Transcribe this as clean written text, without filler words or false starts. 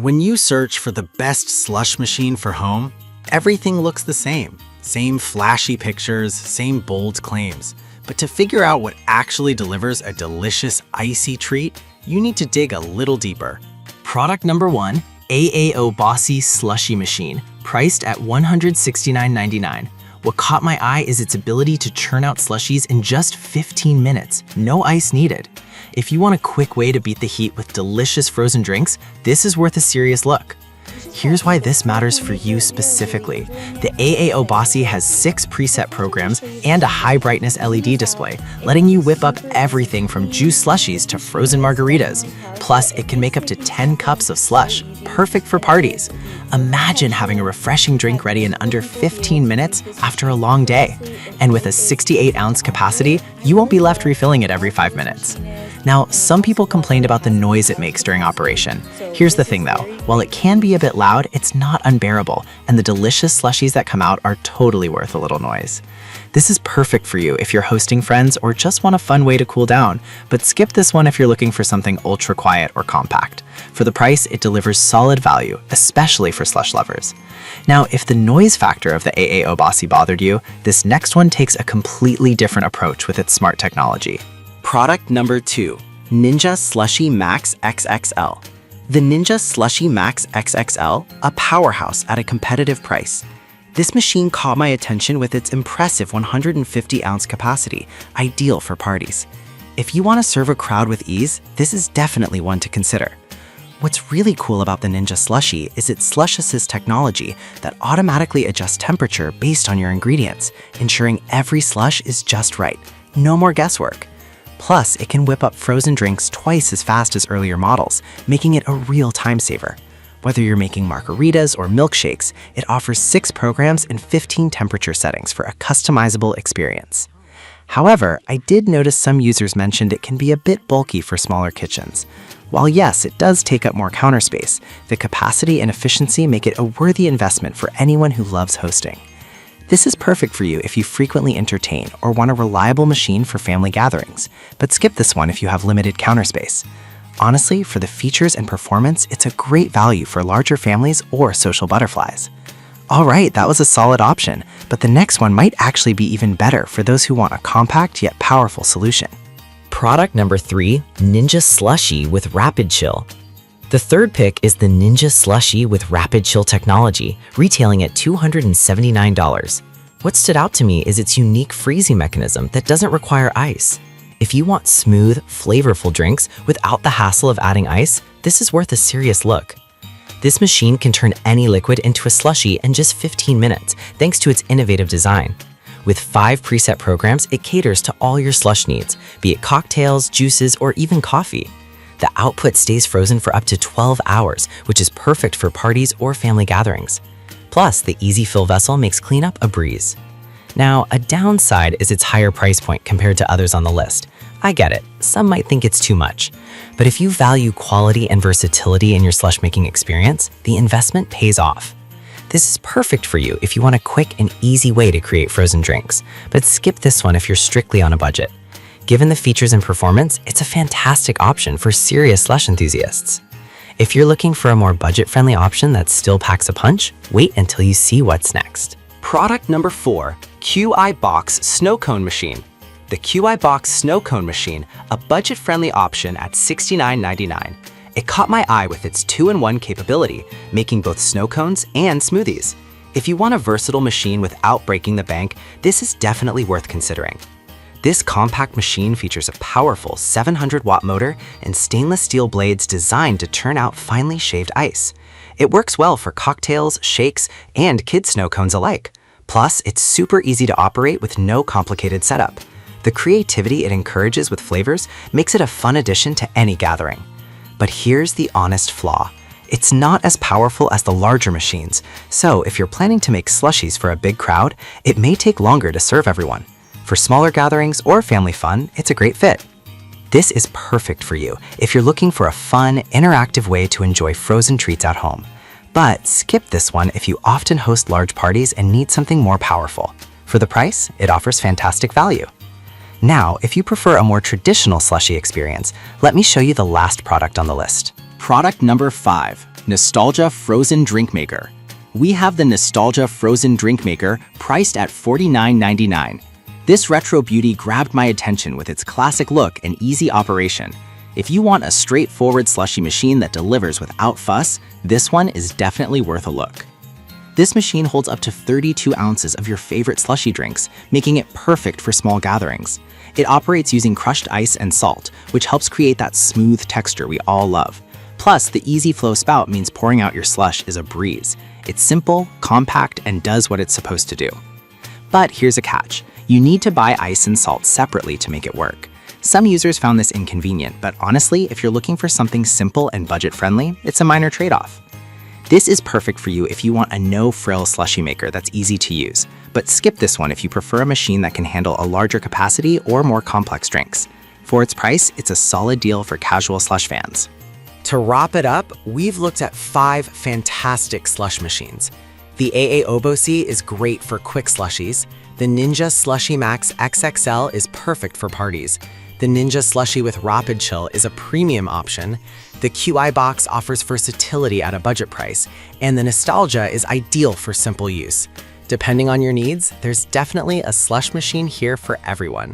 When you search for the best slush machine for home, everything looks the same. Same flashy pictures, same bold claims. But to figure out what actually delivers a delicious icy treat, you need to dig a little deeper. Product number 1, AAO Bossy Slushie Machine, priced at $169.99. What caught my eye is its ability to churn out slushies in just 15 minutes, no ice needed. If you want a quick way to beat the heat with delicious frozen drinks, this is worth a serious look. Here's why this matters for you specifically. The AAO Bossy has 6 preset programs and a high brightness LED display, letting you whip up everything from juice slushies to frozen margaritas. Plus, it can make up to 10 cups of slush, perfect for parties. Imagine having a refreshing drink ready in under 15 minutes after a long day. And with a 68-ounce capacity, you won't be left refilling it every 5 minutes. Now, some people complained about the noise it makes during operation. Here's the thing though, while it can be a bit loud, it's not unbearable, and the delicious slushies that come out are totally worth a little noise. This is perfect for you if you're hosting friends or just want a fun way to cool down, but skip this one if you're looking for something ultra quiet or compact. For the price, it delivers solid value, especially for slush lovers. Now, if the noise factor of the AAO Bossy bothered you, this next one takes a completely different approach with its smart technology. Product number 2, Ninja Slushie Max XXL. The Ninja Slushie Max XXL, a powerhouse at a competitive price. This machine caught my attention with its impressive 150-ounce capacity, ideal for parties. If you want to serve a crowd with ease, this is definitely one to consider. What's really cool about the Ninja Slushie is its Slush Assist technology that automatically adjusts temperature based on your ingredients, ensuring every slush is just right. No more guesswork. Plus, it can whip up frozen drinks twice as fast as earlier models, making it a real time saver. Whether you're making margaritas or milkshakes, it offers 6 programs and 15 temperature settings for a customizable experience. However, I did notice some users mentioned it can be a bit bulky for smaller kitchens. While yes, it does take up more counter space, the capacity and efficiency make it a worthy investment for anyone who loves hosting. This is perfect for you if you frequently entertain or want a reliable machine for family gatherings, but skip this one if you have limited counter space. Honestly, for the features and performance, it's a great value for larger families or social butterflies. Alright, that was a solid option, but the next one might actually be even better for those who want a compact yet powerful solution. Product number 3, Ninja Slushie with Rapid Chill. The third pick is the Ninja Slushie with Rapid Chill technology, retailing at $279. What stood out to me is its unique freezing mechanism that doesn't require ice. If you want smooth, flavorful drinks without the hassle of adding ice, this is worth a serious look. This machine can turn any liquid into a slushie in just 15 minutes, thanks to its innovative design. With 5 preset programs, it caters to all your slush needs, be it cocktails, juices, or even coffee. The output stays frozen for up to 12 hours, which is perfect for parties or family gatherings. Plus, the easy fill vessel makes cleanup a breeze. Now, a downside is its higher price point compared to others on the list. I get it, some might think it's too much. But if you value quality and versatility in your slush making experience, the investment pays off. This is perfect for you if you want a quick and easy way to create frozen drinks, but skip this one if you're strictly on a budget. Given the features and performance, it's a fantastic option for serious slush enthusiasts. If you're looking for a more budget-friendly option that still packs a punch, wait until you see what's next. Product number 4, QI Box Snow Cone Machine. The QI Box Snow Cone Machine, a budget-friendly option at $69.99. It caught my eye with its 2-in-1 capability, making both snow cones and smoothies. If you want a versatile machine without breaking the bank, this is definitely worth considering. This compact machine features a powerful 700-watt motor and stainless steel blades designed to turn out finely shaved ice. It works well for cocktails, shakes, and kid snow cones alike. Plus, it's super easy to operate with no complicated setup. The creativity it encourages with flavors makes it a fun addition to any gathering. But here's the honest flaw. It's not as powerful as the larger machines, so if you're planning to make slushies for a big crowd, it may take longer to serve everyone. For smaller gatherings or family fun, it's a great fit. This is perfect for you if you're looking for a fun, interactive way to enjoy frozen treats at home. But skip this one if you often host large parties and need something more powerful. For the price, it offers fantastic value. Now, if you prefer a more traditional slushie experience, let me show you the last product on the list. Product number 5, Nostalgia Frozen Drink Maker. We have the Nostalgia Frozen Drink Maker priced at $49.99. This retro beauty grabbed my attention with its classic look and easy operation. If you want a straightforward slushie machine that delivers without fuss, this one is definitely worth a look. This machine holds up to 32 ounces of your favorite slushie drinks, making it perfect for small gatherings. It operates using crushed ice and salt, which helps create that smooth texture we all love. Plus, the easy flow spout means pouring out your slush is a breeze. It's simple, compact, and does what it's supposed to do. But here's a catch. You need to buy ice and salt separately to make it work. Some users found this inconvenient, but honestly, if you're looking for something simple and budget-friendly, it's a minor trade-off. This is perfect for you if you want a no-frill slushie maker that's easy to use, but skip this one if you prefer a machine that can handle a larger capacity or more complex drinks. For its price, it's a solid deal for casual slush fans. To wrap it up, we've looked at 5 fantastic slush machines. The AA Obosi is great for quick slushies. The Ninja Slushie Max XXL is perfect for parties. The Ninja Slushie with Rapid Chill is a premium option. The QI box offers versatility at a budget price, and the Nostalgia is ideal for simple use. Depending on your needs, there's definitely a slush machine here for everyone.